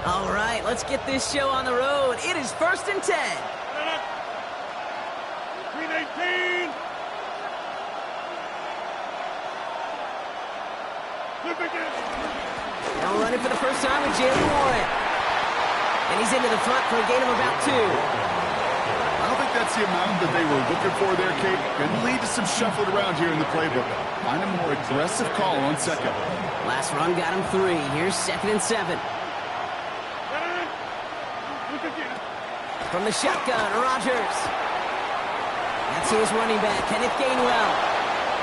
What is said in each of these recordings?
All right, let's get this show on the road. It is 1st and 10. Green 18. Now running for the first time with Jalen Warren. And he's into the front for a gain of about 2. I don't think that's the amount that they were looking for there, Kate. Going to lead to some shuffling around here in the playbook. Find a more aggressive call on second. Last run got him 3. Here's 2nd and 7. From the shotgun, Rodgers. That's his running back, Kenneth Gainwell.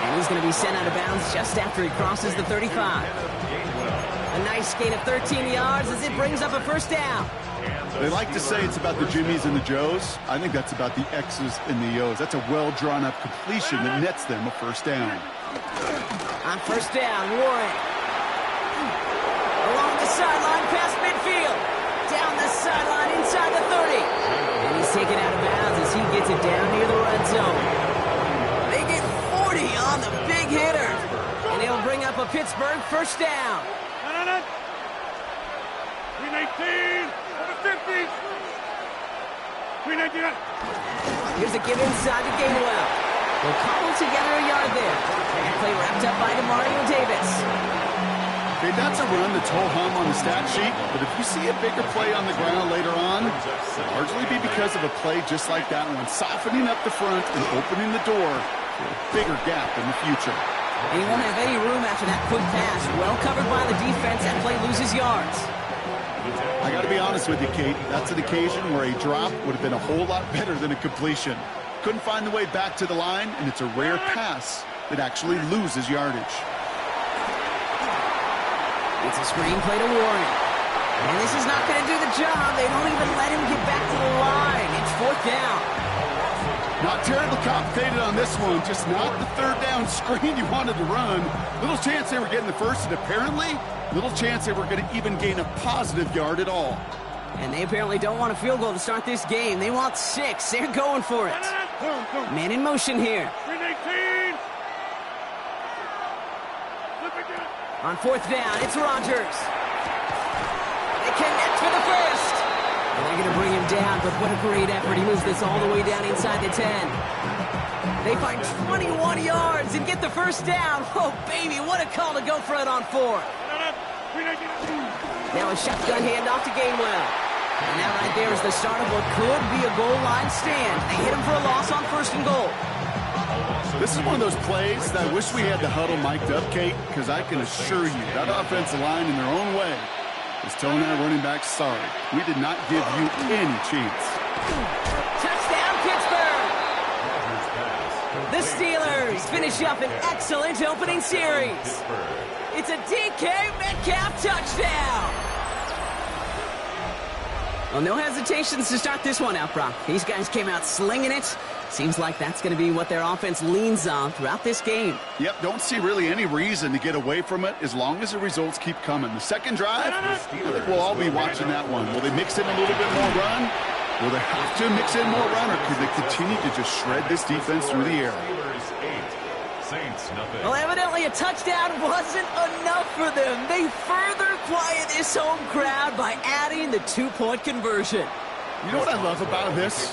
And he's going to be sent out of bounds just after he crosses the 35. A nice gain of 13 yards as it brings up a first down. They like to say it's about the Jimmies and the Joes. I think that's about the X's and the O's. That's a well-drawn-up completion that nets them a first down. On first down, Warren. Along the sideline, past midfield. Down the sideline, inside the 30. And he's taken out of bounds as he gets it down near the red zone. They get 40 on the big hitter. And he'll bring up a Pittsburgh first down. Green 18. 50. Green 19. Here's a give inside to Gainwell. They'll cobble together a yard there. And play wrapped up by Demario Davis. Okay, that's a run that's ho-hum on the stat sheet, but if you see a bigger play on the ground later on, it'll largely be because of a play just like that one, softening up the front and opening the door for a bigger gap in the future. And he won't have any room after that quick pass. Well covered by the defense. That play loses yards. I got to be honest with you, Kate. That's an occasion where a drop would have been a whole lot better than a completion. Couldn't find the way back to the line, and it's a rare pass that actually loses yardage. It's a screen play to Warren. And this is not going to do the job. They don't even let him get back to the line. It's 4th down. Not terribly complicated on this one. Just not the third down screen you wanted to run. Little chance they were getting the first, and apparently little chance they were going to even gain a positive yard at all. And they apparently don't want a field goal to start this game. They want 6. They're going for it. Man in motion here. Green 18. On 4th down, it's Rodgers. They connect for the first. And they're going to bring him down, but what a great effort. He moves this all the way down inside the 10. They find 21 yards and get the first down. Oh, baby, what a call to go for it on 4. Now a shotgun handoff to Gainwell. And that right there is the start of what could be a goal line stand. They hit him for a loss on 1st and goal. This is one of those plays that I wish we had the huddle mic'd up, Kate, because I can assure you that offensive line in their own way is telling our running back, sorry, we did not give you any chance. Touchdown, Pittsburgh! The Steelers finish up an excellent opening series. It's a DK Metcalf touchdown! Well, no hesitations to start this one out, Brock. These guys came out slinging it. Seems like that's going to be what their offense leans on throughout this game. Yep, don't see really any reason to get away from it as long as the results keep coming. The second drive, I think we'll all be watching that one. Will they mix in a little bit more run? Will they have to mix in more run, or could they continue to just shred this defense through the air? Well, evidently a touchdown wasn't enough for them. They further quiet this home crowd by adding the 2-point conversion. You know what I love about this?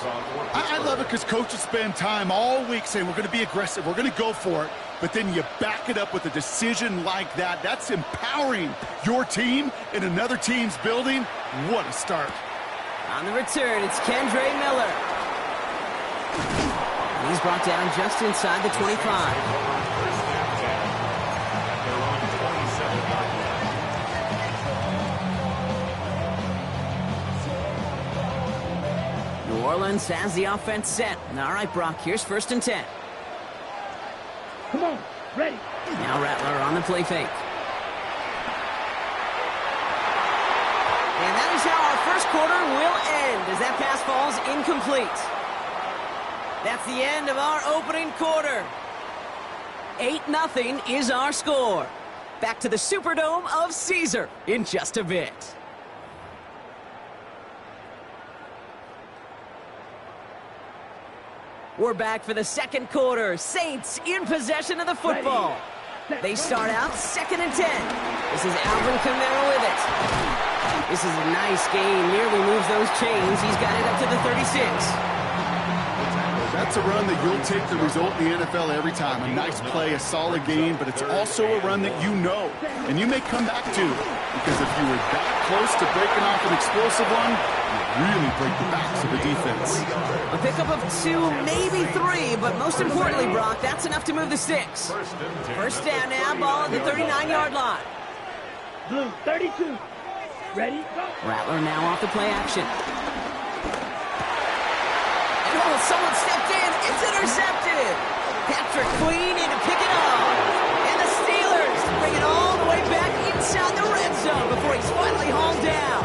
I love it because coaches spend time all week saying we're going to be aggressive, we're going to go for it, but then you back it up with a decision like that. That's empowering your team in another team's building. What a start. On the return, it's Kendre Miller. He's brought down just inside the 25. New Orleans has the offense set. All right, Brock, here's 1st and 10. Come on, ready. Now Rattler on the play fake. And that is how our first quarter will end as that pass falls incomplete. That's the end of our opening quarter. 8-0 is our score. Back to the Superdome of Caesar in just a bit. We're back for the second quarter. Saints in possession of the football. They start out 2nd and 10. This is Alvin Kamara with it. This is a nice gain. Nearly moves those chains. He's got it up to the 36. That's a run that you'll take the result in the NFL every time. A nice play, a solid gain, but it's also a run that you know and you may come back to, because if you were that close to breaking off an explosive one, you really break the backs of the defense. A pickup of 2, maybe 3, but most importantly, Brock, that's enough to move the sticks. First down now, ball at the 39-yard line. Blue, 32. Ready, go. Rattler now off the play action. Oh, someone stepped in. It's intercepted. Patrick Queen in to pick it up. And the Steelers bring it all the way back inside the red zone before he's finally hauled down.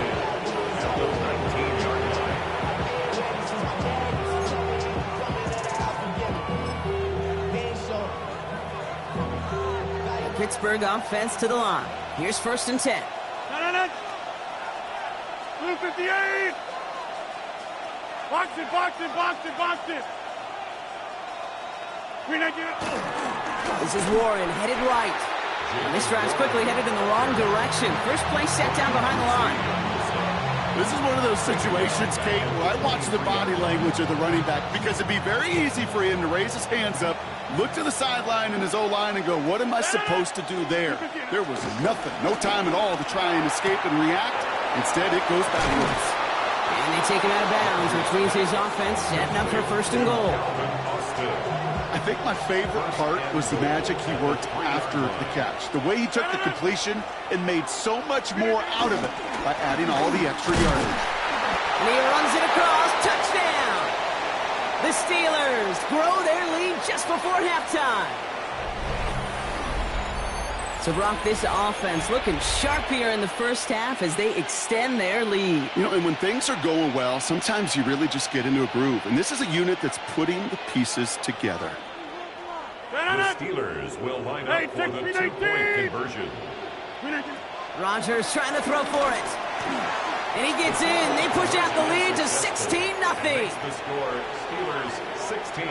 The Pittsburgh offense to the line. Here's 1st and 10. No. Blue 58. Box it. 319. This is Warren, headed right. And this drive's quickly headed in the wrong direction. First play set down behind the line. This is one of those situations, Kate, where I watch the body language of the running back, because it'd be very easy for him to raise his hands up, look to the sideline in his O-line and go, what am I supposed to do there? There was nothing, no time at all to try and escape and react. Instead, it goes backwards. And they take him out of bounds, which means his offense setting up for 1st and goal. I think my favorite part was the magic he worked after the catch. The way he took the completion and made so much more out of it by adding all the extra yardage. And he runs it across. Touchdown! The Steelers grow their lead just before halftime. So, Brock, this offense looking sharp here in the first half as they extend their lead. You know, and when things are going well, sometimes you really just get into a groove. And this is a unit that's putting the pieces together. The Steelers will line up for the 2-point conversion. Rodgers trying to throw for it. And he gets in. They push out the lead to 16-0. The score, Steelers 16.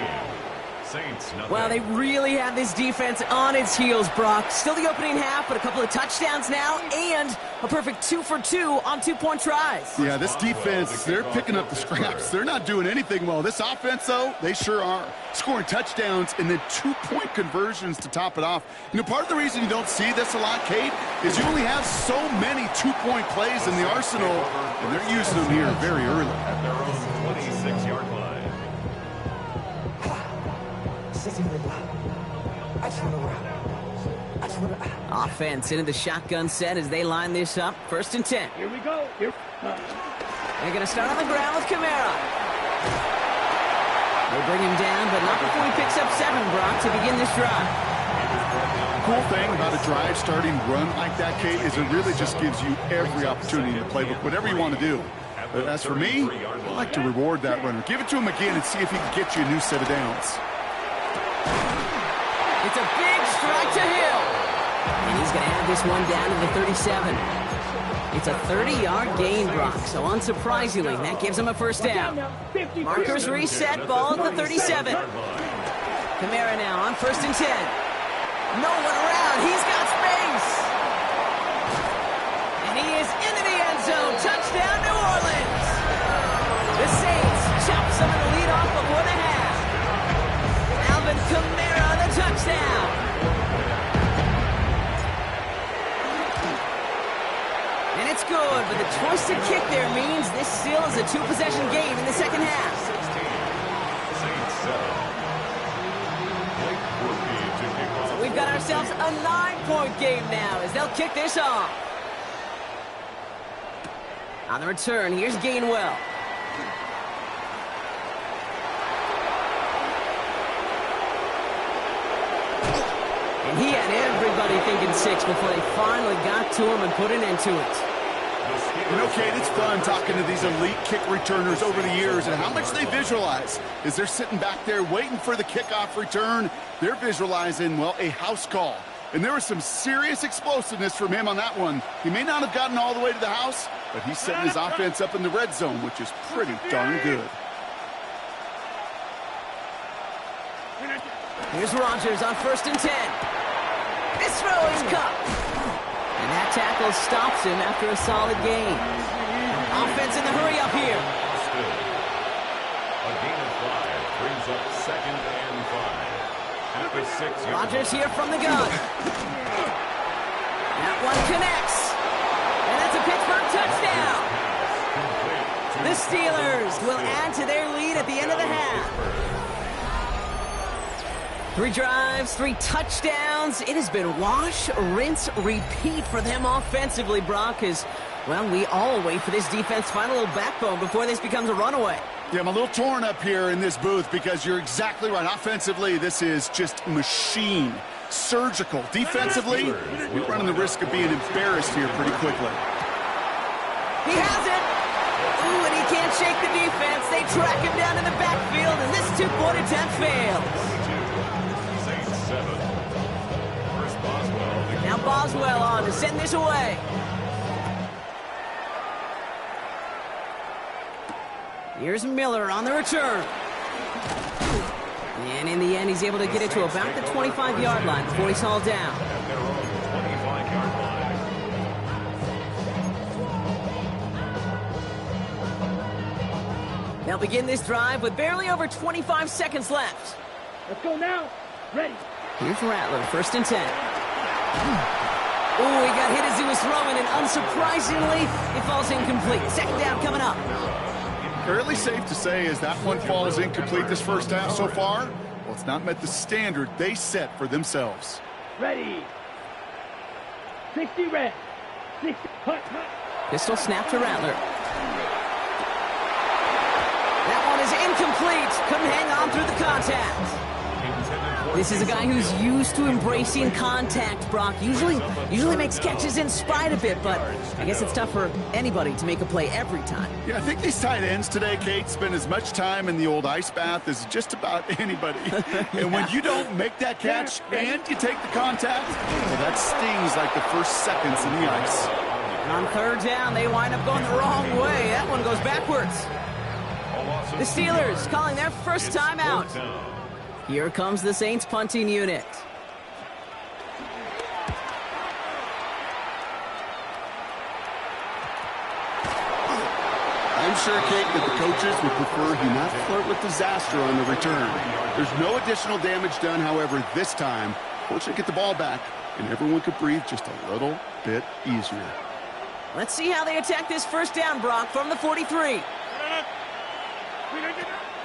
Saints, nothing. Well, they really have this defense on its heels, Brock. Still the opening half, but a couple of touchdowns now, and a perfect 2 for 2 on 2-point tries. Yeah, this defense, they're picking up the scraps. They're not doing anything well. This offense, though, they sure are. Scoring touchdowns and then 2-point conversions to top it off. You know, part of the reason you don't see this a lot, Kate, is you only have so many 2-point plays in the arsenal, and they're using them here very early. At their own 26-yard line. Offense into the shotgun set as they line this up. 1st and 10. Here we go. They're going to start on the ground with Kamara. They bring him down, but not before he picks up 7, Brock, to begin this drive. Cool thing about a drive starting run like that, Kate, is it really just gives you every opportunity in the playbook, whatever you want to do. But as for me, I like to reward that runner. Give it to him again and see if he can get you a new set of downs. It's a big strike to Hill. And he's going to have this one down to the 37. It's a 30-yard gain, Brock, so unsurprisingly, that gives him a first down. Markers reset, ball at the 37. Kamara now on 1st and 10. No one around, he's got space. And he is into the end zone. Touchdown, New Orleans. The Saints chop some of the lead off before the half. Alvin Kamara, the touchdown. And it's good, but the choice to kick there means this still is a 2-possession game in the second half. So we've got ourselves a 9-point game now as they'll kick this off. On the return, here's Gainwell. And he had everybody thinking 6 before they finally got to him and put an end to it. You know, Kate, it's fun talking to these elite kick returners over the years and how much they visualize. As they're sitting back there waiting for the kickoff return, they're visualizing, well, a house call. And there was some serious explosiveness from him on that one. He may not have gotten all the way to the house, but he's setting his offense up in the red zone, which is pretty darn good. Here's Rodgers on 1st and 10. This throw is caught. And that tackle stops him after a solid gain. Offense in the hurry up here. Still, a gain of 5 brings up 2nd and 5. At the 6-yard line. Rodgers here from the gun. That one connects. And that's a Pittsburgh touchdown. The Steelers will add to their lead at the end of the half. 3 drives, 3 touchdowns. It has been wash, rinse, repeat for them offensively, Brock, as, well, we all wait for this defense to find a little backbone before this becomes a runaway. Yeah, I'm a little torn up here in this booth because you're exactly right. Offensively, this is just machine. Surgical. Defensively, we're running the risk of being embarrassed here pretty quickly. He has it. Ooh, and he can't shake the defense. They track him down in the backfield, and this 2-point attempt fails. Now Boswell on to send this away. Here's Miller on the return. And in the end, he's able to get it to about the 25-yard line before he's hauled down. At their own 25-yard line. They'll begin this drive with barely over 25 seconds left. Let's go now. Ready. Here's Rattler, 1st and 10. Oh, he got hit as he was throwing, and unsurprisingly, it falls incomplete. 2nd down coming up. Fairly safe to say as that one falls incomplete this first half so far, well, it's not met the standard they set for themselves. Ready. 60 red. 60. Hut. Pistol snap to Rattler. That one is incomplete. Couldn't hang on through the contact. This is a guy who's used to embracing contact, Brock. Usually makes catches in spite of it, but I guess it's tough for anybody to make a play every time. Yeah, I think these tight ends today, Kate, spend as much time in the old ice bath as just about anybody. And when you don't make that catch and you take the contact, well, that stings like the first seconds in the ice. And on 3rd down, they wind up going the wrong way. That one goes backwards. The Steelers calling their first timeout. Here comes the Saints punting unit. I'm sure, Kate, that the coaches would prefer he not flirt with disaster on the return. There's no additional damage done, however, this time. Fortunately, get the ball back, and everyone could breathe just a little bit easier. Let's see how they attack this 1st down, Brock, from the 43.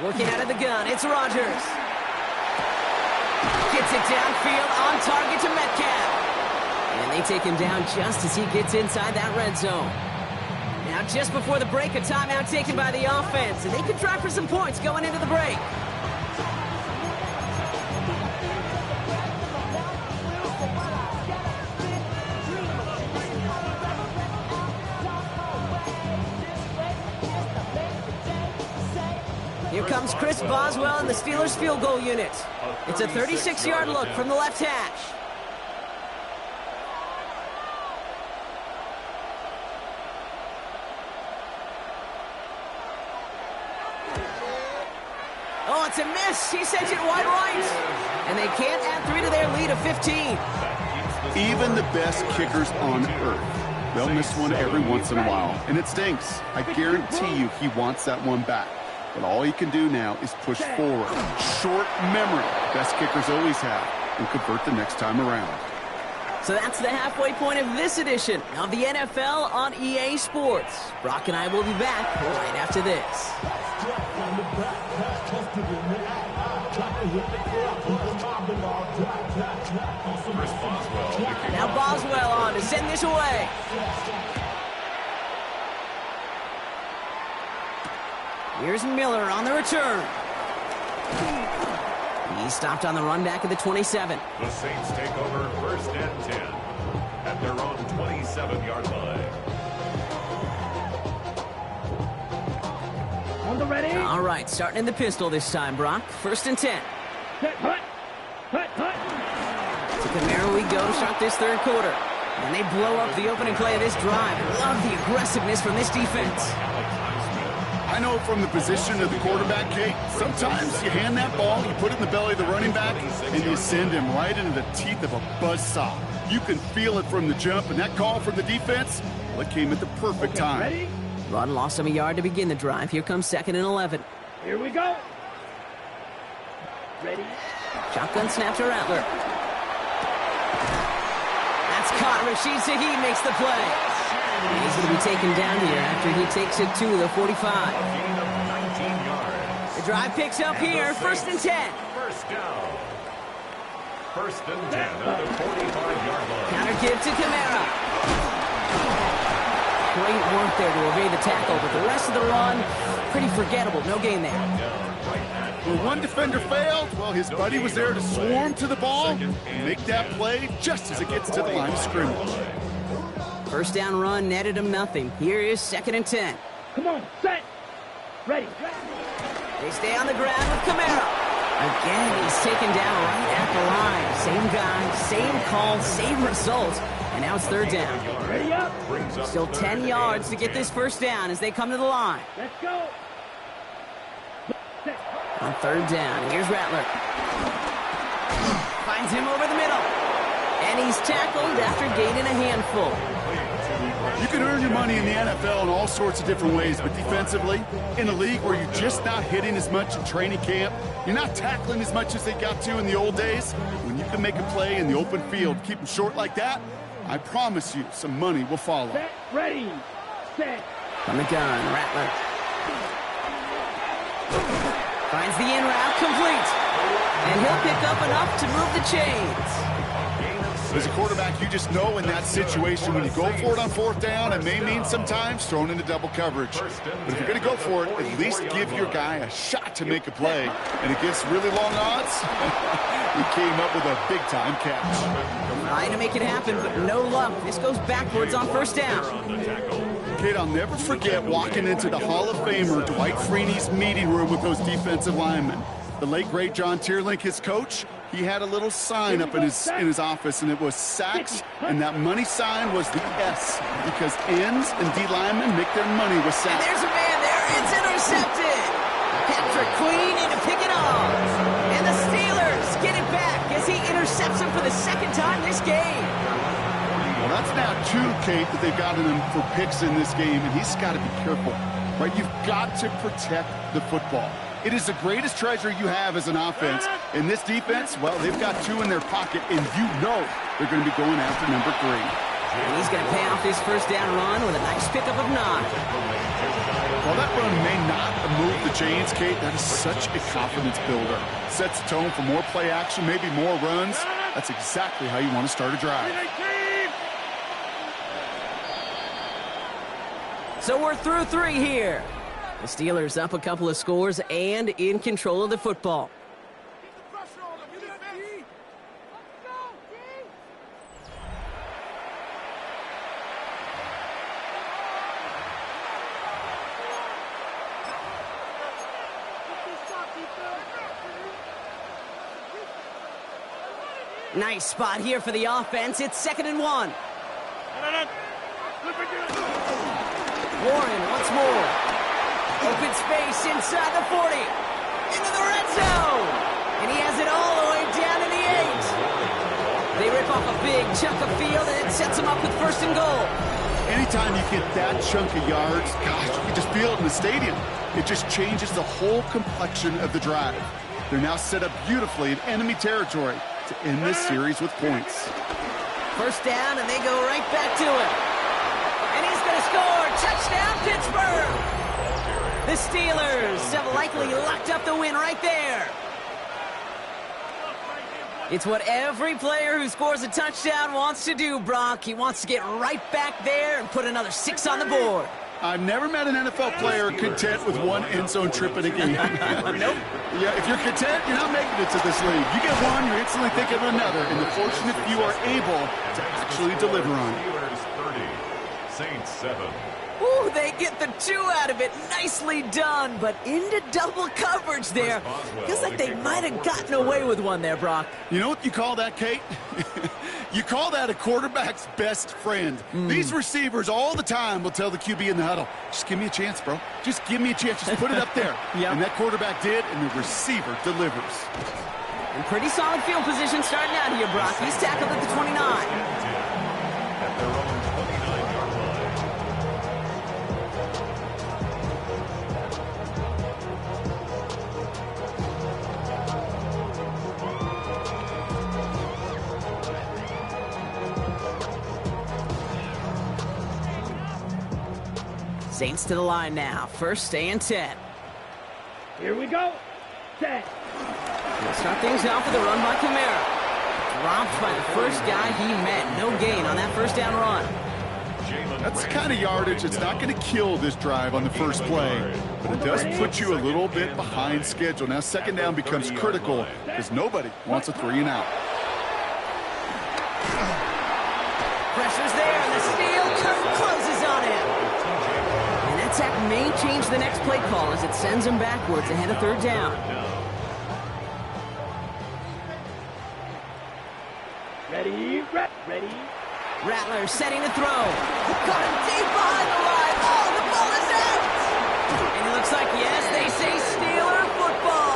Working out of the gun, it's Rodgers. Gets it downfield, on target to Metcalf. And they take him down just as he gets inside that red zone. Now, just before the break, a timeout taken by the offense, and they can try for some points going into the break. Here comes Chris Boswell and the Steelers field goal unit. It's a 36-yard look from the left hash. Oh, it's a miss. He sends it wide right. And they can't add 3 to their lead of 15. Even the best kickers on earth, they'll miss one every once in a while, and it stinks. I guarantee you he wants that one back. But all he can do now is push forward. Short memory. Best kickers always have. And convert the next time around. So that's the halfway point of this edition of the NFL on EA Sports. Brock and I will be back right after this. Now Boswell on to send this away. Here's Miller on the return. He stopped on the run back at the 27. The Saints take over 1st and 10 at their own 27-yard line. On the ready. All right, starting in the pistol this time, Brock. 1st and 10. Set, hut. To Camaro we go to start this 3rd quarter. And they blow up the opening play of this drive. Love the aggressiveness from this defense. I know from the position of the quarterback, Kate, sometimes you hand that ball, you put it in the belly of the running back, and you send him right into the teeth of a buzzsaw. You can feel it from the jump, and that call from the defense, well, it came at the perfect time. Ready? Run lost him a yard to begin the drive. Here comes 2nd and 11. Here we go. Ready? Shotgun snap to Rattler. That's caught. Rashid Shaheed makes the play. And he's going to be taken down here after he takes it to the 45. Gain of 19 yards. The drive picks up here. 1st and 10. First down. 1st and 10 at the 45-yard line. Counter give to Kamara. Great work there to evade the tackle, but the rest of the run, pretty forgettable. No gain there. When one defender failed, well, his buddy was there to swarm to the ball and make that play just as it gets to the line of scrimmage. First down run netted him nothing. Here is 2nd and 10. Come on, set. Ready. They stay on the ground with Kamara. Again, he's taken down right at the line. Same guy, same call, same result. And now it's 3rd down. Ready up. Still 10 yards to get this first down as they come to the line. Let's go. Set. On 3rd down, here's Rattler. Finds him over the middle. And he's tackled after gaining a handful. You can earn your money in the NFL in all sorts of different ways, but defensively, in a league where you're just not hitting as much in training camp, you're not tackling as much as they got to in the old days, when you can make a play in the open field, keep them short like that, I promise you some money will follow. Set. Ready. Set. From the gun, Rattler. Finds the in route complete. And he'll pick up enough to move the chains. As a quarterback, you just know in that situation when you go for it on 4th down, it may mean sometimes thrown into double coverage. But if you're going to go for it, at least give your guy a shot to make a play. And against really long odds, he came up with a big-time catch. Trying to make it happen, but no luck. This goes backwards on 1st down. Kid, I'll never forget walking into the Hall of Famer Dwight Freeney's meeting room with those defensive linemen. The late, great John Tierlink, his coach, he had a little sign up in his office, and it was sacks, and that money sign was the S, because ends and D linemen make their money with And sacks. there's a man there. It's intercepted. Patrick Queen in to pick it off. And the Steelers get it back as he intercepts him for the 2nd time this game. Well, that's now 2, Kate, that they've gotten him for picks in this game, and he's got to be careful, right? You've got to protect the football. It is the greatest treasure you have as an offense. In this defense, well, they've got 2 in their pocket, and you know they're going to be going after number 3. And he's going to pay off his first down run with a nice pickup of 9. While that run may not move the chains, Kate, that is such a confidence builder. Sets the tone for more play action, maybe more runs. That's exactly how you want to start a drive. So we're through 3 here. The Steelers up a couple of scores and in control of the football. Nice spot here for the offense. It's 2nd and 1. Warren once more. Open space inside the 40. Into the red zone. And he has it all the way down to the 8. They rip off a big chunk of field, and it sets them up with 1st and goal. Anytime you get that chunk of yards, gosh, you can just feel it in the stadium. It just changes the whole complexion of the drive. They're now set up beautifully in enemy territory to end this series with points. First down, and they go right back to it. And he's going to score. Touchdown, Pittsburgh. The Steelers have likely locked up the win right there. It's what every player who scores a touchdown wants to do, Brock. He wants to get right back there and put another 6 on the board. I've never met an NFL player content with one end zone trip in a game. Nope. Yeah, if you're content, you're not making it to this league. You get one, you're instantly thinking of another, and the fortunate few are able to actually deliver on it. Steelers 30, Saints 7. Ooh, they get the 2 out of it. Nicely done, but into double coverage there. Feels like they might have gotten away with one there, Brock. You know what you call that, Kate? You call that a quarterback's best friend. These receivers all the time will tell the QB in the huddle, just give me a chance, bro. Just give me a chance. Just put it up there. Yep. And that quarterback did, and the receiver delivers. And pretty solid field position starting out here, Brock. He's tackled at the 29. Saints to the line now. First and 10. Here we go. Set. We'll start things off with a run by Kamara. Dropped by the first guy he met. No gain on that first down run. That's the kind of yardage that's not going to kill this drive on the first play, but it does put you a little bit behind schedule. Now second down becomes critical because nobody wants a 3 and out. Pressure's there, and the steal closes on him. And that sack may change the next play call as it sends him backwards ahead of third down. Ready, ready. Rattler setting to throw. Got him deep behind the line. Oh, the ball is out! And it looks like, yes, they say Steeler football.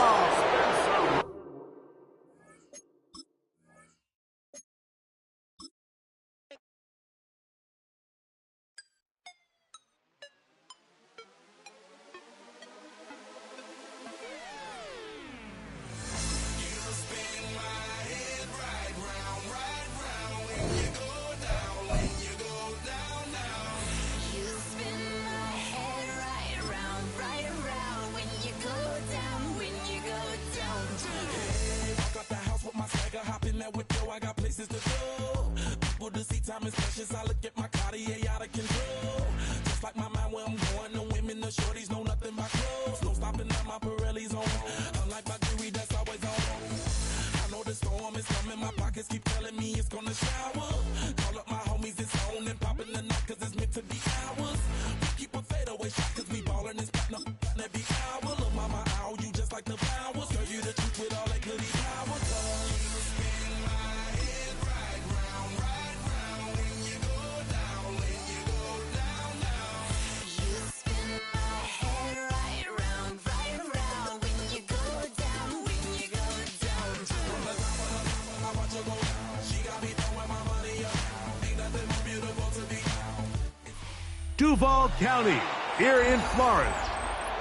Duval County, here in Florence.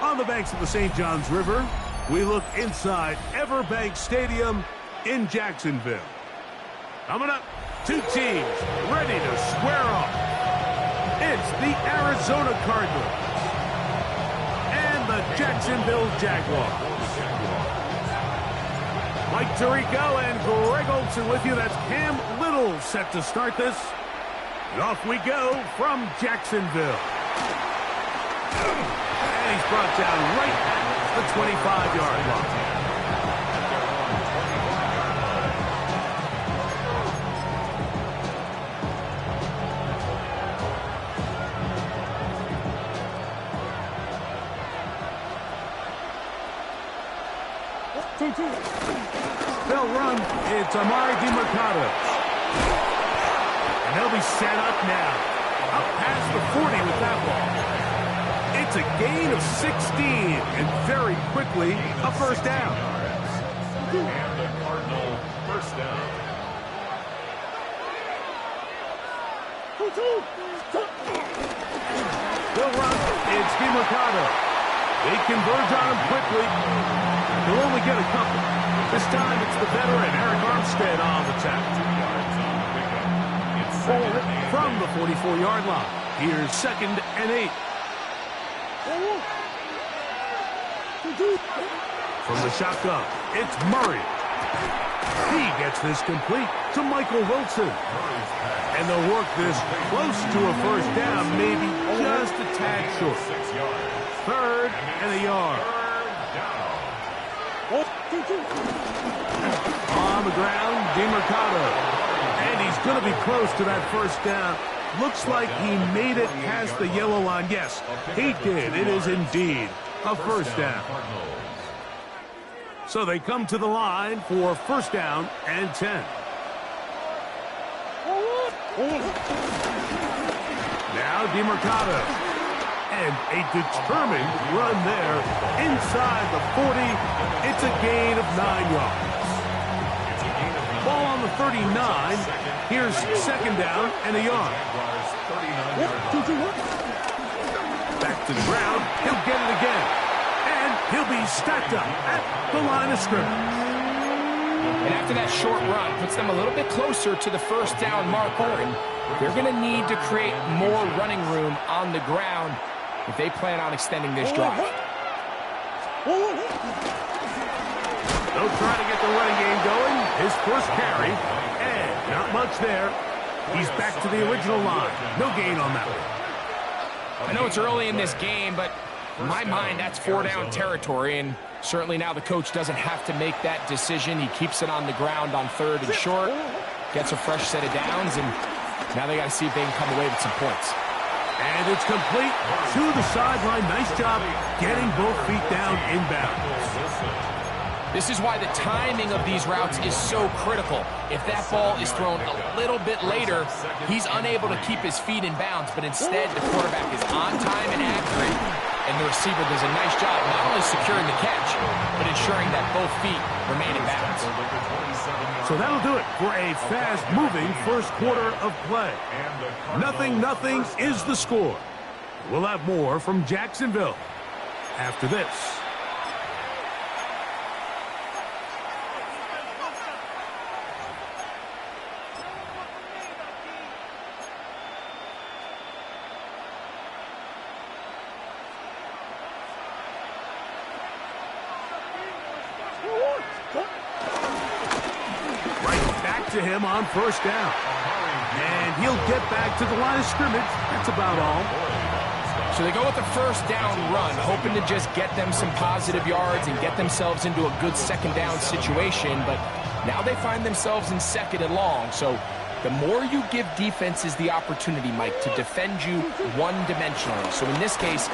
On the banks of the St. Johns River, we look inside Everbank Stadium in Jacksonville. Coming up, two teams ready to square off. It's the Arizona Cardinals and the Jacksonville Jaguars. Mike Tirico and Greg Olson with you. That's Cam Little set to start this. And off we go from Jacksonville. And he's brought down right at the 25-yard line. They'll run. It's Amari DeMercado. And he'll be set up now. Up past the 40 with that ball. It's a gain of 16. And very quickly, a first down. And the Cardinal first down. They'll run. It's DeMercado. They converge on him quickly. He'll only get a couple. This time it's the veteran Eric Armstead on the tackle. From the 44-yard line. Here's 2nd and 8. From the shotgun, it's Murray. He gets this complete to Michael Wilson. And they'll work this close to a first down, maybe just a tad short. 3rd and a yard. On the ground, DeMercado. And he's going to be close to that first down. Looks like he made it past the yellow line. Yes, he did. It is indeed a first down. So they come to the line for first down and 10. Now DeMercado. And a determined run there inside the 40. It's a gain of 9 yards. Ball on the 39. Here's 2nd down and a yard. Back to the ground. He'll get it again. And he'll be stacked up at the line of scrimmage. And after that short run, puts them a little bit closer to the first down marker. And they're going to need to create more running room on the ground if they plan on extending this drive. They'll try to get the running game going. His first carry, and not much there. He's back to the original line. No gain on that one. I know it's early in this game, but in my mind, that's 4-down territory, and certainly now the coach doesn't have to make that decision. He keeps it on the ground on 3rd and short, gets a fresh set of downs, and now they got to see if they can come away with some points. And it's complete to the sideline. Nice job getting both feet down inbounds. This is why the timing of these routes is so critical. If that ball is thrown a little bit later, he's unable to keep his feet in bounds, but instead the quarterback is on time and accurate, and the receiver does a nice job not only securing the catch, but ensuring that both feet remain in bounds. So that'll do it for a fast-moving first quarter of play. 0-0 is the score. We'll have more from Jacksonville after this. To him on first down. And he'll get back to the line of scrimmage. That's about all. So they go with the first down run, hoping to just get them some positive yards and get themselves into a good second down situation. But now they find themselves in 2nd and long. So the more you give defenses the opportunity, Mike, to defend you one-dimensionally. So in this case,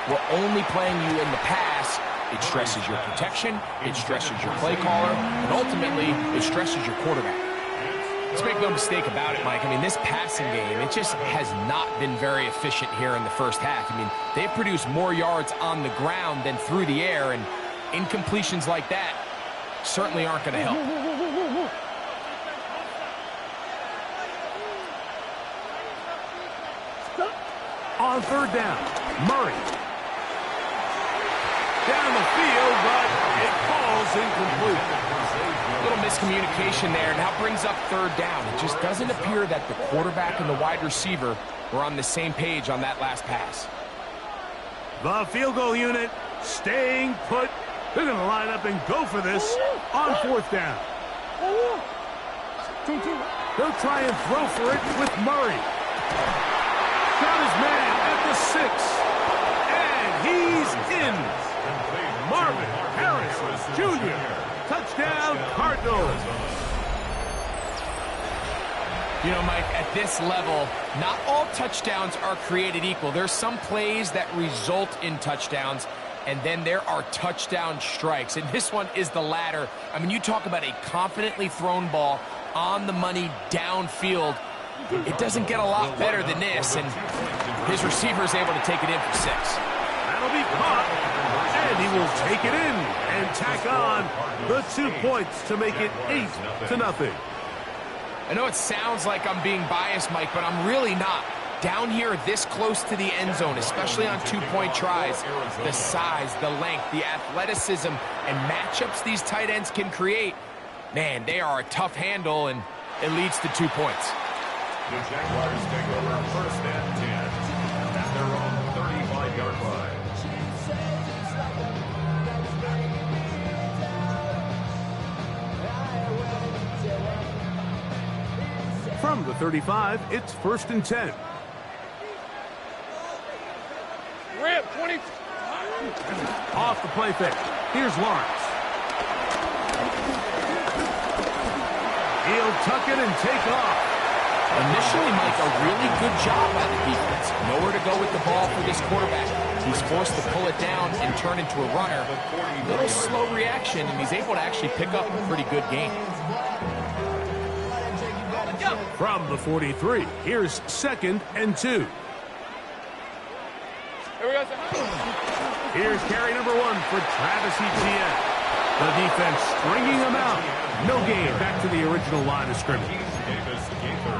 we're only playing you in the pass. It stresses your protection, it stresses your play caller, and ultimately, it stresses your quarterback. Let's make no mistake about it, Mike. I mean, this passing game, it just has not been very efficient here in the first half. I mean, they've produced more yards on the ground than through the air, and incompletions like that certainly aren't going to help. On 3rd down, Murray. Down the field, but it falls incomplete. A little miscommunication there, and that brings up 3rd down. It just doesn't appear that the quarterback and the wide receiver were on the same page on that last pass. The field goal unit staying put. They're going to line up and go for this on 4th down. They'll try and throw for it with Murray. Got his man at the 6. And he's in. Marvin Harris Jr. Touchdown, Cardinals. You know, Mike, at this level, not all touchdowns are created equal. There's some plays that result in touchdowns, and then there are touchdown strikes. And this one is the latter. I mean, you talk about a confidently thrown ball on the money downfield. It doesn't get a lot better than this, and his receiver is able to take it in for 6. That'll be caught. And he will take it in and tack on the 2 points to make it 8-0. I know it sounds like I'm being biased, Mike, but I'm really not. Down here this close to the end zone, especially on 2-point tries, the size, the length, the athleticism, and matchups these tight ends can create, man, they are a tough handle, and it leads to 2 points. The Jaguars take over 1st and 10 at their own 35-yard line. From the 35, it's 1st and 10. Rip, 20. Off the play fake. Here's Lawrence. He'll tuck it and take off. Initially, Mike, a really good job by the defense. Nowhere to go with the ball for this quarterback. He's forced to pull it down and turn into a runner. A little slow reaction, and he's able to actually pick up a pretty good game. From the 43, here's 2nd and 2. Here we go. Here's carry number 1 for Travis Etienne. The defense stringing him out. No gain back to the original line of scrimmage.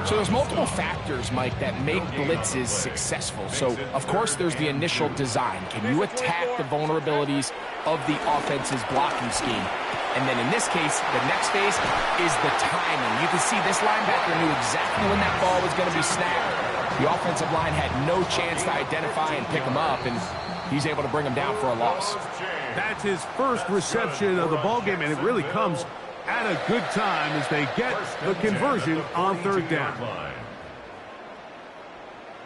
So there's multiple factors, Mike, that make blitzes successful. So, of course, there's the initial design. Can you attack the vulnerabilities of the offense's blocking scheme? And then in this case, the next phase is the timing. You can see this linebacker knew exactly when that ball was going to be snapped. The offensive line had no chance to identify and pick him up, and he's able to bring him down for a loss. That's his first reception of the ballgame, and it really comes at a good time as they get the conversion on third down.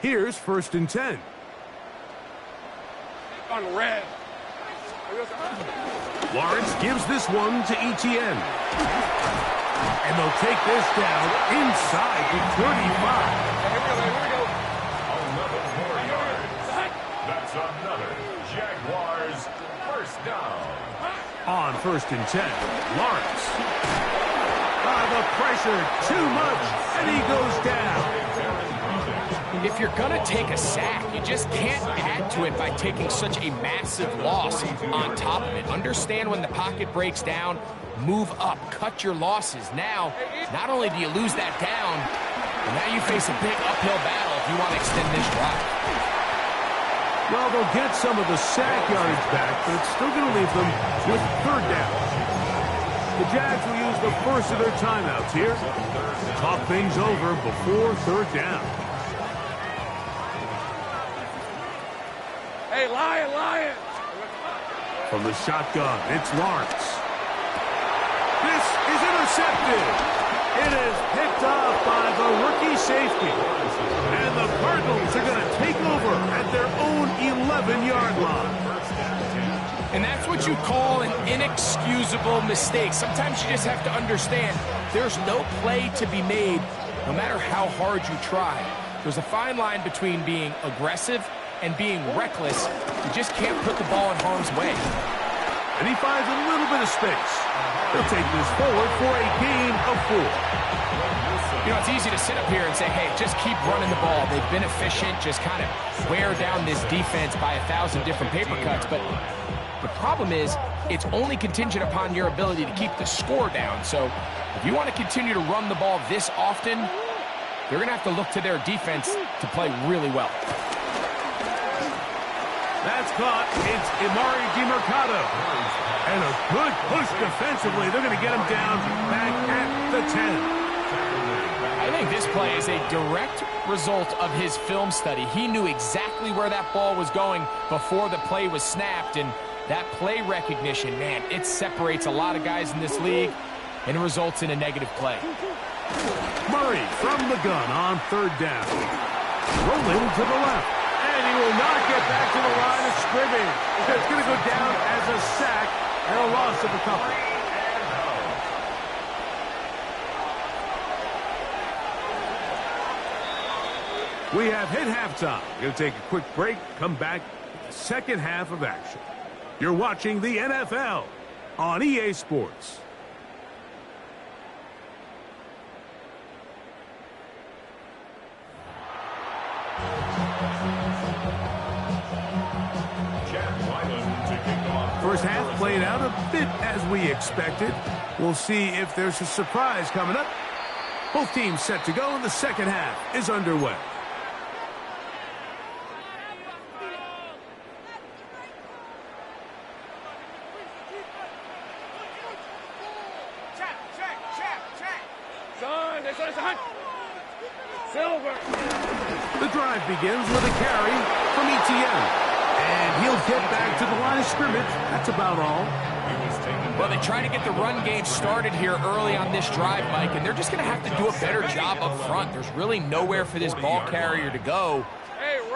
Here's 1st and 10. On red. Lawrence gives this one to Etienne. And they'll take this down inside the 35. Here we go. 11 more yards. That's another Jaguars first down. On 1st and 10, Lawrence. The pressure, too much, and he goes down. If you're going to take a sack, you just can't add to it by taking such a massive loss on top of it. Understand when the pocket breaks down, move up, cut your losses. Now, not only do you lose that down, but now you face a big uphill battle if you want to extend this drive. Well, they'll get some of the sack yardage back, but it's still going to leave them with third down. The Jags will use the first of their timeouts here. Talk things over before third down. Hey, Lion. From the shotgun, it's Lawrence. This is intercepted. It is picked off by the rookie safety. And the Cardinals are going to take over at their own 11-yard line. And that's what you call an inexcusable mistake. Sometimes you just have to understand there's no play to be made, no matter how hard you try. There's a fine line between being aggressive and being reckless. You just can't put the ball in harm's way. And he finds a little bit of space. He'll take this forward for a gain of 4. You know, it's easy to sit up here and say, hey, just keep running the ball. They've been efficient, just kind of wear down this defense by 1,000 different paper cuts. But the problem is, it's only contingent upon your ability to keep the score down. So if you want to continue to run the ball this often, you're going to have to look to their defense to play really well. That's caught. It's Imari DiMercato. And a good push defensively. They're going to get him down back at the 10. I think this play is a direct result of his film study. He knew exactly where that ball was going before the play was snapped, and that play recognition, man, it separates a lot of guys in this league, and it results in a negative play. Murray from the gun on third down. Rolling to the left. And he will not get back to the line of scrimmage. It's going to go down as a sack and a loss of a couple. We have hit halftime. We're going to take a quick break, come back with the second half of action. You're watching the NFL on EA Sports. First half played out a bit as we expected. We'll see if there's a surprise coming up. Both teams set to go, and the second half is underway. Silver. The drive begins with a carry from Etienne. And he'll get back to the line of scrimmage. That's about all. Well, they try to get the run game started here early on this drive, Mike, and they're just going to have to do a better job up front. There's really nowhere for this ball carrier to go.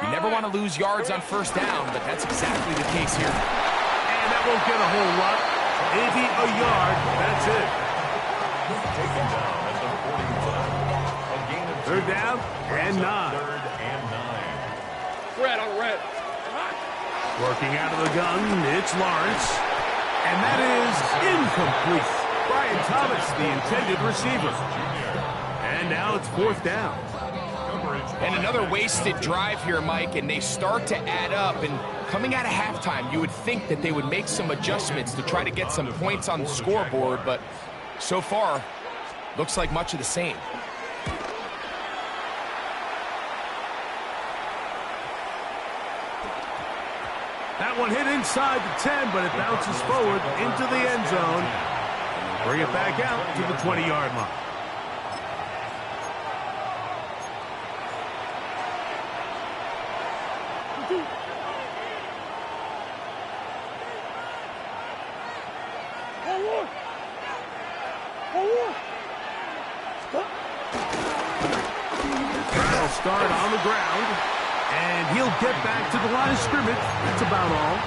You never want to lose yards on first down, but that's exactly the case here. And that won't get a whole lot. Maybe a yard. That's it. Third down and 9. Red on red. Working out of the gun, it's Lawrence. And that is incomplete. Brian Thomas, the intended receiver. And now it's fourth down. And another wasted drive here, Mike, and they start to add up. And coming out of halftime, you would think that they would make some adjustments to try to get some points on the scoreboard, but so far, looks like much of the same. That one hit inside the 10, but it bounces forward into the end zone. Bring it back out to the 20-yard line. Battle start on the ground, and he'll get back to the line of scrimmage. That's about all.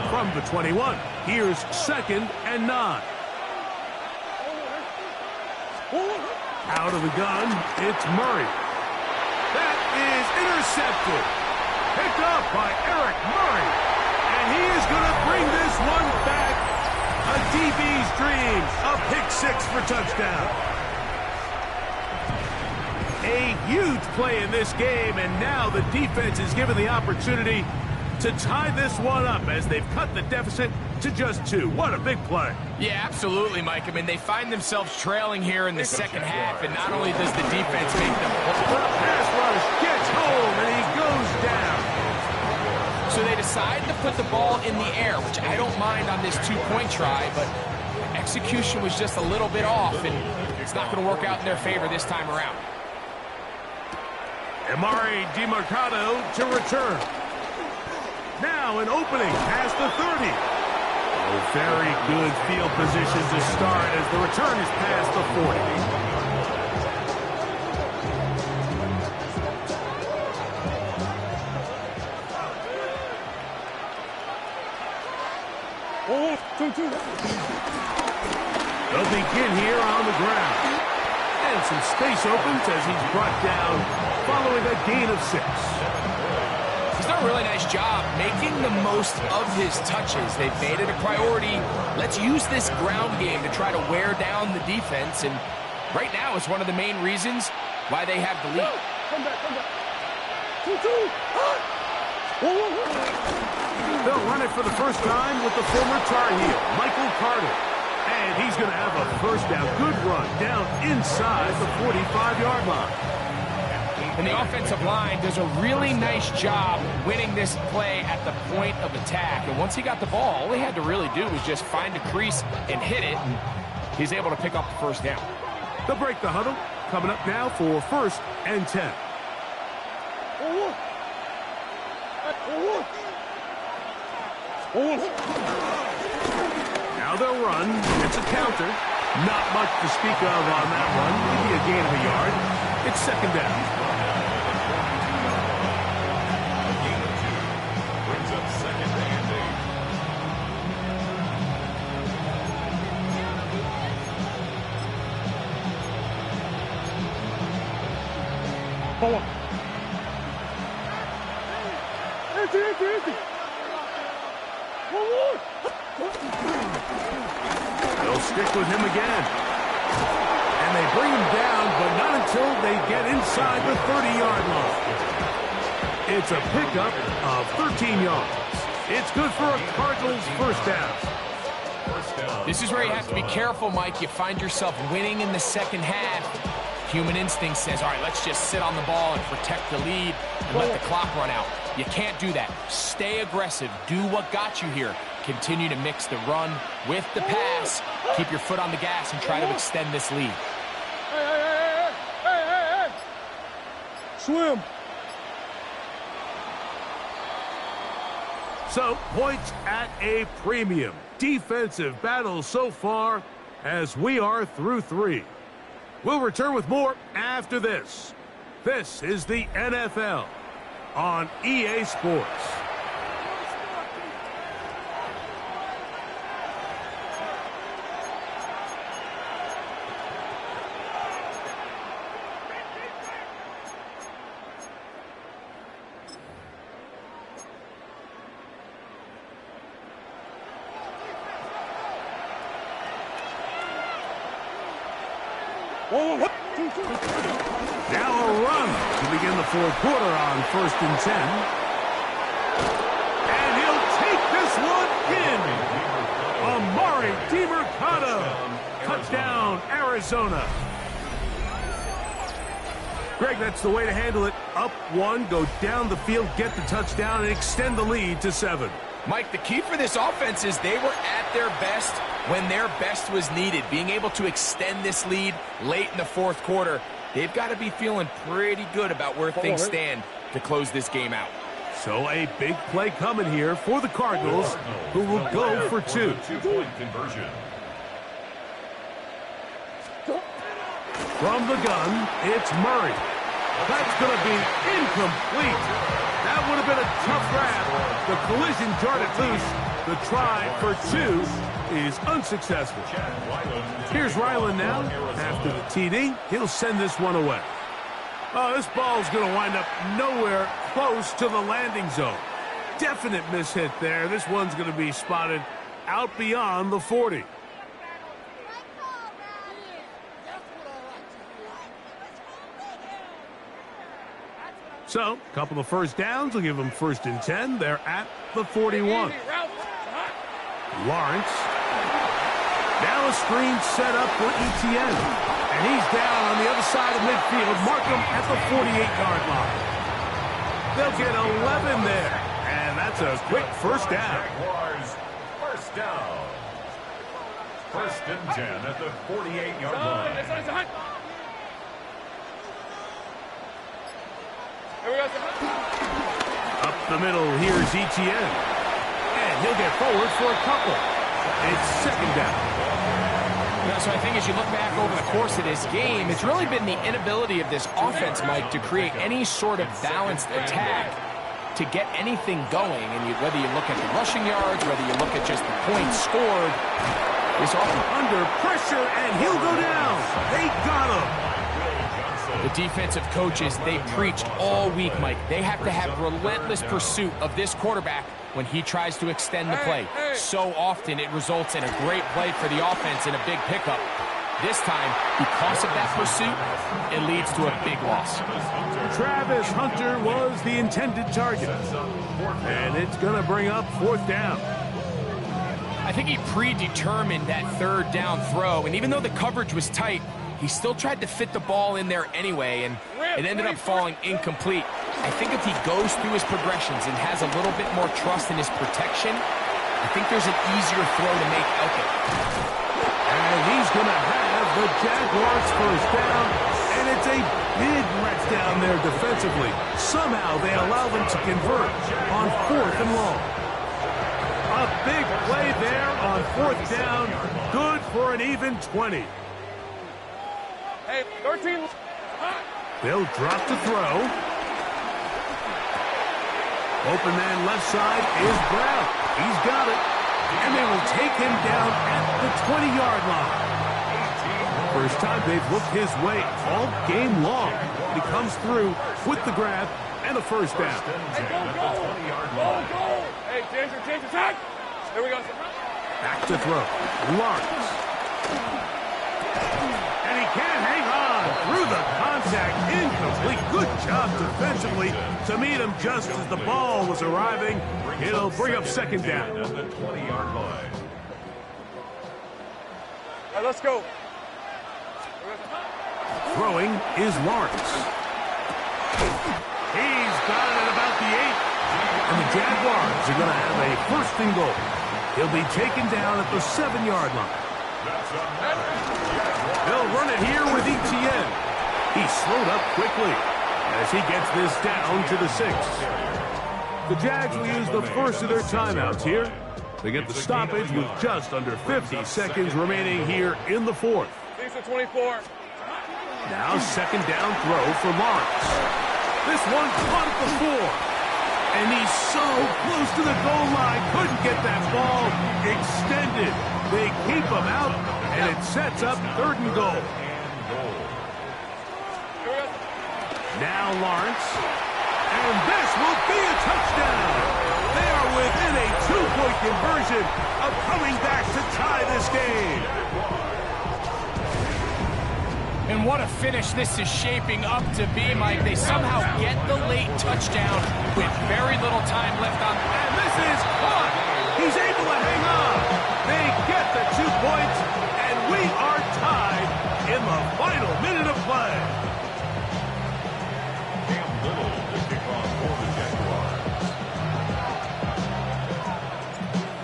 From the 21, here's 2nd and 9. Out of the gun, it's Murray. That is intercepted. Picked up by Eric Murray. And he is going to bring this one back. A DB's dream. A pick 6 for touchdown. A huge play in this game, and now the defense is given the opportunity to tie this one up as they've cut the deficit to just 2. What a big play. Yeah, absolutely, Mike. I mean, they find themselves trailing here in the second half, and not only does the defense make them... The pass rush gets home, and he goes down. So they decide to put the ball in the air, which I don't mind on this 2-point try, but execution was just a little bit off, and it's not going to work out in their favor this time around. Amari DiMercado to return. Now an opening past the 30. Oh, very good field position to start as the return is past the 40. They'll begin here on the ground. And some space opens as he's brought down following a gain of 6. He's done a really nice job making the most of his touches. They've made it a priority. Let's use this ground game to try to wear down the defense. And right now it's one of the main reasons why they have the lead. Come back. They'll run it for the first time with the former Tar Heel, Michael Carter. And he's going to have a first down. Good run down inside the 45-yard line. And the offensive line does a really nice job winning this play at the point of attack. And once he got the ball, all he had to really do was just find a crease and hit it. And he's able to pick up the first down. They'll break the huddle. Coming up now for 1st and 10. Now they'll run. It's a counter. Not much to speak of on that one. Maybe a gain of a yard. It's 2nd down. They'll stick with him again. And they bring him down, but not until they get inside the 30-yard line. It's a pickup of 13 yards. It's good for a Cardinals first down. This is where you have to be careful, Mike. You find yourself winning in the second half. Human instinct says, all right, let's just sit on the ball and protect the lead and let the clock run out. You can't do that. Stay aggressive. Do what got you here. Continue to mix the run with the pass. Keep your foot on the gas and try to extend this lead. Hey. Swim. So, points at a premium. Defensive battle so far as we are through 3. We'll return with more after this. This is the NFL on EA Sports. Now a run to begin the 4th quarter on 1st and 10. And he'll take this one in. Amari DiMercado. Touchdown, Arizona. Greg, that's the way to handle it. Up 1, go down the field, get the touchdown, and extend the lead to 7. Mike, the key for this offense is they were at their best when their best was needed. Being able to extend this lead late in the 4th quarter, they've got to be feeling pretty good about where things stand to close this game out. So a big play coming here for the Cardinals, who will go for 2. Two-point conversion. From the gun, it's Murray. That's going to be incomplete. That would have been a tough grab. The collision jarred it loose. The try for 2 is unsuccessful. Here's Ryland now. After the TD, he'll send this one away. Oh, this ball's going to wind up nowhere close to the landing zone. Definite mishit there. This one's going to be spotted out beyond the 40. So, a couple of first downs will give them 1st and 10. They're at the 41. Lawrence. Now a screen set up for Etienne. And he's down on the other side of midfield. Mark him at the 48-yard line. They'll get 11 there. And that's a quick first down. Jaguars, first down. 1st and 10 at the 48-yard line. Up the middle, here's Etienne. And he'll get forward for a couple. It's 2nd down. So I think as you look back over the course of this game, it's really been the inability of this offense, Mike, to create any sort of balanced attack to get anything going. And whether you look at the rushing yards, whether you look at just the points scored, this offense Under pressure, and he'll go down. They got him. The defensive coaches, they preached all week, Mike. They have to have relentless pursuit of this quarterback when he tries to extend the play. So often it results in a great play for the offense and a big pickup. This time, because of that pursuit, it leads to a big loss. Travis Hunter was the intended target. And it's going to bring up 4th down. I think he predetermined that 3rd down throw, and even though the coverage was tight, he still tried to fit the ball in there anyway, and it ended up falling incomplete. I think if he goes through his progressions and has a little bit more trust in his protection, I think there's an easier throw to make out there. And he's going to have the Jaguars 1st down, and it's a big letdown there defensively. Somehow they allow them to convert on 4th and long. A big play there on 4th down, good for an even 20. Hey, 13. They'll drop to throw. Open man left side is Brown. He's got it. And they will take him down at the 20-yard line. First time they've looked his way all game long. He comes through with the grab and a 1st down. Hey, go. Hey, change attack. There we go. Back to throw. Lawrence. And he can't hang on through the contact. Incomplete. Good job defensively to meet him just as the ball was arriving. It'll bring up 2nd down. At the 20-yard line. All right, let's go. Throwing is Lawrence. He's got it at about the 8. And the Jaguars are going to have a 1st and goal. He'll be taken down at the 7-yard line. They'll run it here with Etienne. He slowed up quickly as he gets this down to the 6. The Jags will use the first of their timeouts here. They get the stoppage with just under 50 seconds remaining here in the 4th. 24. Now 2nd down throw for Lawrence. This one caught at the 4. And he's so close to the goal line, couldn't get that ball extended. They keep him out, and it sets up 3rd and goal. Now Lawrence. And this will be a touchdown. They are within a 2-point conversion of coming back to tie this game. And what a finish this is shaping up to be, Mike. They somehow get the late touchdown with very little time left on. And this is caught. He's able to hang on. They get the 2 points, and we are tied in the final minute of play. Cam Little to kick off for the Jaguars.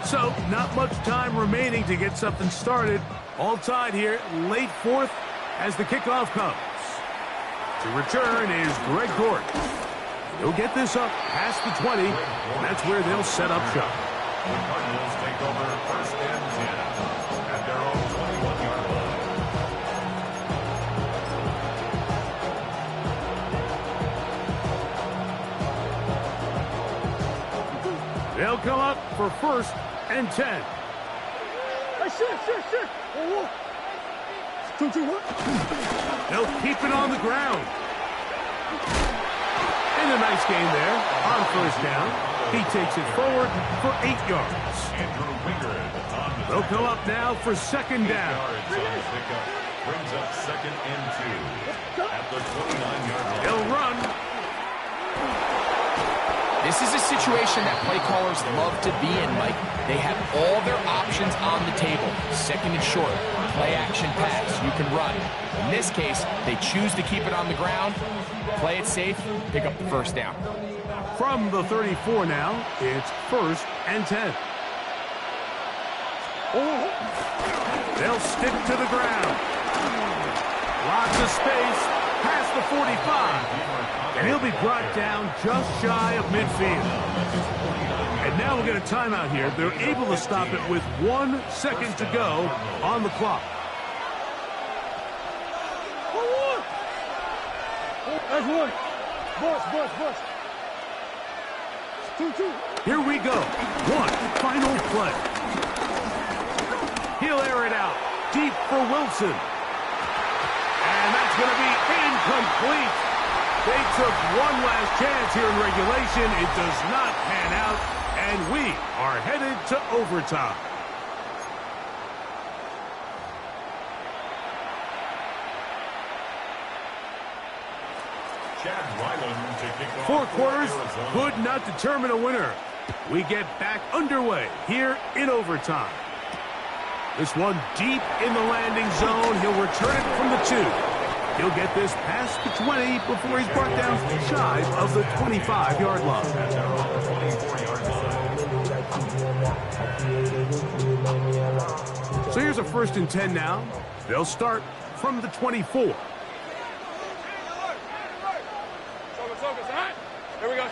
So, not much time remaining to get something started. All tied here, late 4th. As the kickoff comes. To return is Greg Gordon. He'll get this up past the 20, and that's where they'll set up shop. The Cardinals take over first and 10 at their own 21-yard line. They'll come up for first and 10. Hey, shit. Oh, 2-2-1. They'll keep it on the ground. And a nice gain there on first down. He takes it forward for 8 yards. They'll come up now for second down. Brings up second and 2 at the 29-yard line. He'll run. This is a situation that play callers love to be in, Mike. They have all their options on the table. Second and short, play action pass, you can run. In this case, they choose to keep it on the ground, play it safe, pick up the first down. From the 34 now, it's first and 10. They'll stick to the ground. Lots of space past the 45. And he'll be brought down just shy of midfield. And now we'll get a timeout here. They're able to stop it with 1 second to go on the clock. That's one. Bush. 2-2. Here we go. One final play. He'll air it out deep for Wilson. And that's going to be incomplete. They took one last chance here in regulation. It does not pan out, and we are headed to overtime. Four quarters could not determine a winner. We get back underway here in overtime. This one deep in the landing zone. He'll return it from the 2. He'll get this past the 20 before he's brought down shy of the 25-yard line. So here's a first and 10 now. They'll start from the 24. Here we go.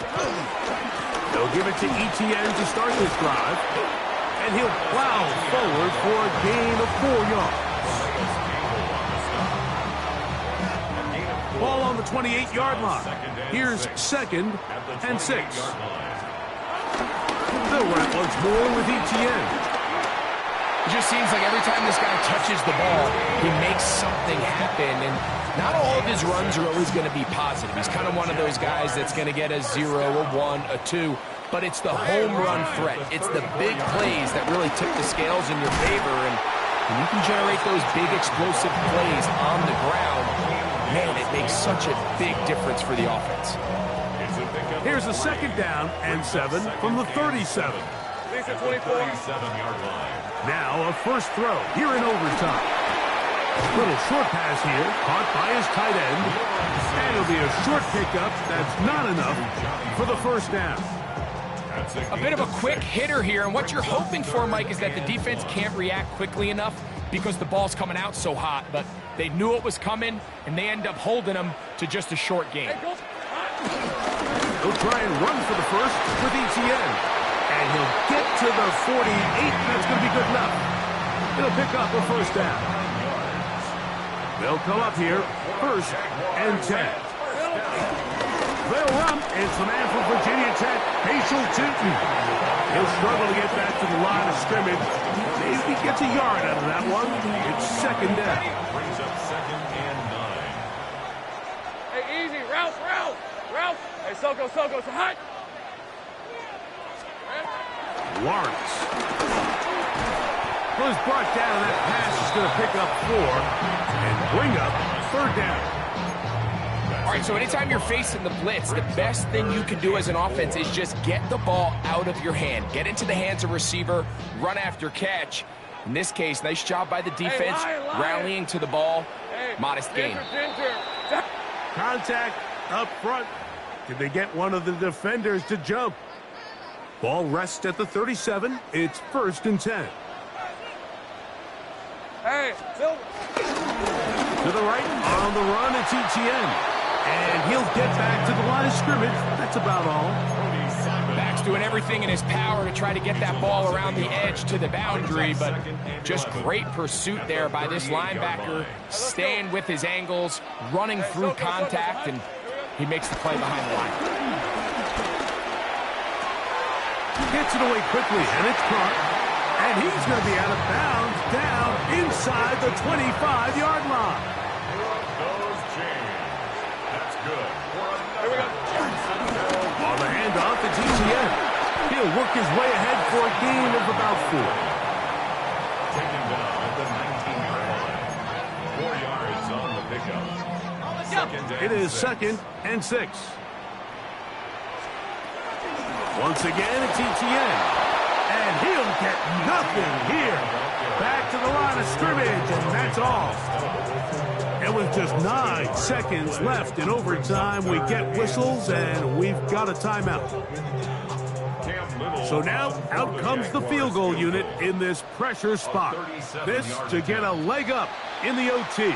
They'll give it to Etienne to start this drive. And he'll plow forward for a gain of 4 yards. Ball on the 28-yard line. Here's second and 6. They'll run it once more with Etienne. It just seems like every time this guy touches the ball, he makes something happen. And not all of his runs are always going to be positive. He's kind of one of those guys that's going to get a 0, a 1, a 2. But it's the home run threat. It's the big plays that really tip the scales in your favor. And when you can generate those big explosive plays on the ground, man, it makes such a big difference for the offense. Here's a second down and 7 from the 37. Now a first throw here in overtime. Little short pass here, caught by his tight end. And it'll be a short pickup. That's not enough for the first down. A bit of a quick hitter here, and what you're hoping for, Mike, is that the defense can't react quickly enough because the ball's coming out so hot, but they knew it was coming, and they end up holding them to just a short gain. He'll try and run for the first with Etienne, and he'll get to the 48. That's going to be good enough. It'll pick up a first down. They'll come up here, first and 10. They'll run. It's the man from Virginia Tech, Paschal Tootin. He'll struggle to get back to the line of scrimmage. Maybe he gets a yard out of that one. It's second down. Brings up second and 9. Hey, easy. Ralph. Hey, Soko, it's hot. Lawrence. Was brought down. That pass is going to pick up 4 and bring up third down. All right, so anytime you're facing the blitz, the best thing you can do as an offense is just get the ball out of your hand. Get into the hands of receiver, run after catch. In this case, nice job by the defense, rallying to the ball. Modest gain. Contact up front. Did they get one of the defenders to jump? Ball rests at the 37. It's first and 10. Hey, Phil. To the right, on the run, it's Etienne. And he'll get back to the line of scrimmage. That's about all. Max doing everything in his power to try to get that ball around the edge to the boundary, but just great pursuit there by this linebacker, staying with his angles, running through contact, and he makes the play behind the line. Gets it away quickly, and it's caught. And he's going to be out of bounds down inside the 25-yard line. Goes James. That's good. Here we go. On the handoff, it's ETN. He'll work his way ahead for a gain of about 4. Taken down at the 19-yard line. 4 yards on the pickup. It is 2nd and 6. Once again, it's ETN. And he'll get nothing here. Back to the line of scrimmage, and that's all. And with just 9 seconds left in overtime, we get whistles, and we've got a timeout. So now, out comes the field goal unit in this pressure spot. This to get a leg up in the OT.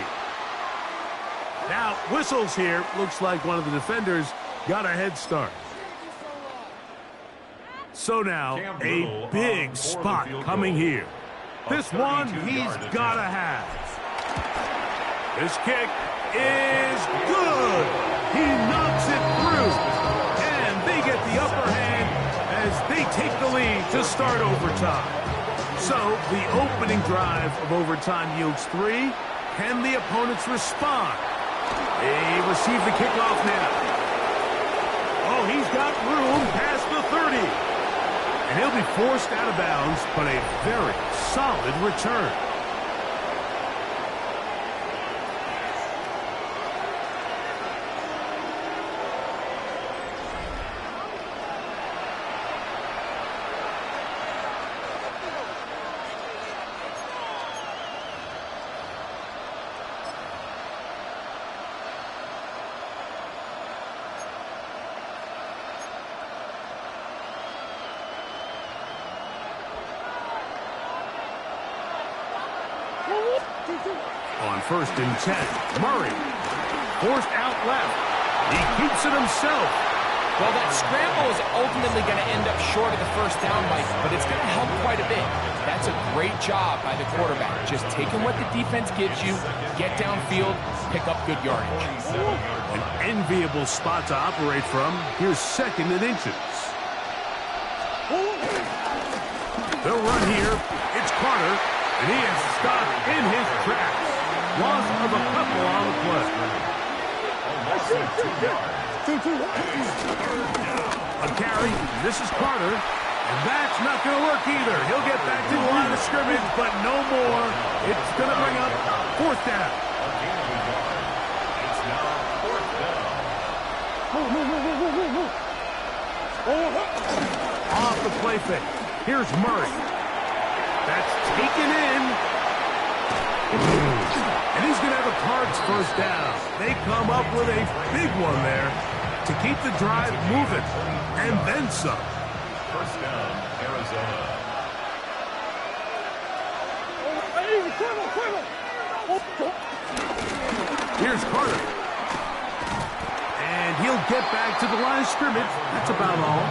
Now, whistles here. Looks like one of the defenders got a head start. So now, a big spot coming here. This one he's got to have. This kick is good. He knocks it through. And they get the upper hand as they take the lead to start overtime. So the opening drive of overtime yields 3. Can the opponents respond? They receive the kickoff now. Oh, he's got room past the 30. And he'll be forced out of bounds, but a very solid return. On 1st and 10, Murray. Forced out left. He keeps it himself. Well, that scramble is ultimately going to end up short of the first down, Mike, but it's going to help quite a bit. That's a great job by the quarterback. Just taking what the defense gives you, get downfield, pick up good yardage. An enviable spot to operate from. Here's 2nd and inches. They'll run here. It's Carter, and he is stopped in his tracks. Loss of a couple on the play. A carry. This is Carter. And that's not going to work either. He'll get back to the line of scrimmage, but no more. It's going to bring up 4th down. It's now 4th down. Off the play fake. Here's Murray. That's taken in. And he's going to have a Cards first down. They come up with a big one there to keep the drive moving. And then some. First down, Arizona. Here's Carter. And he'll get back to the line of scrimmage. That's about all.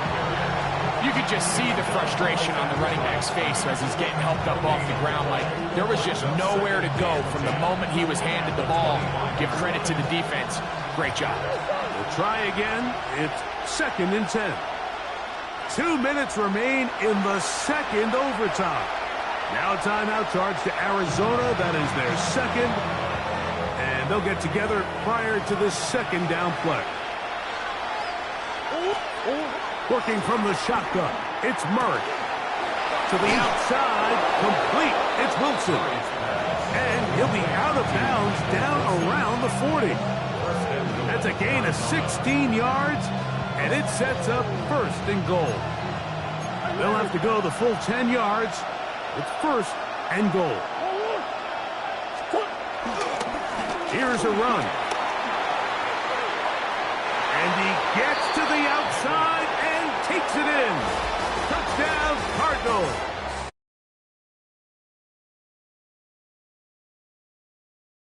You could just see the frustration on the running back's face as he's getting helped up off the ground. Like, there was just nowhere to go from the moment he was handed the ball. Give credit to the defense. Great job. We'll try again. It's 2nd and 10. 2 minutes remain in the 2nd overtime. Now a timeout charge to Arizona. That is their 2nd. And they'll get together prior to this 2nd down play. Working from the shotgun, it's Murray. To the outside, complete. It's Wilson. And he'll be out of bounds down around the 40. That's a gain of 16 yards, and it sets up 1st and goal. They'll have to go the full 10 yards. It's 1st and goal. Here's a run. And he gets to the outside and takes it in.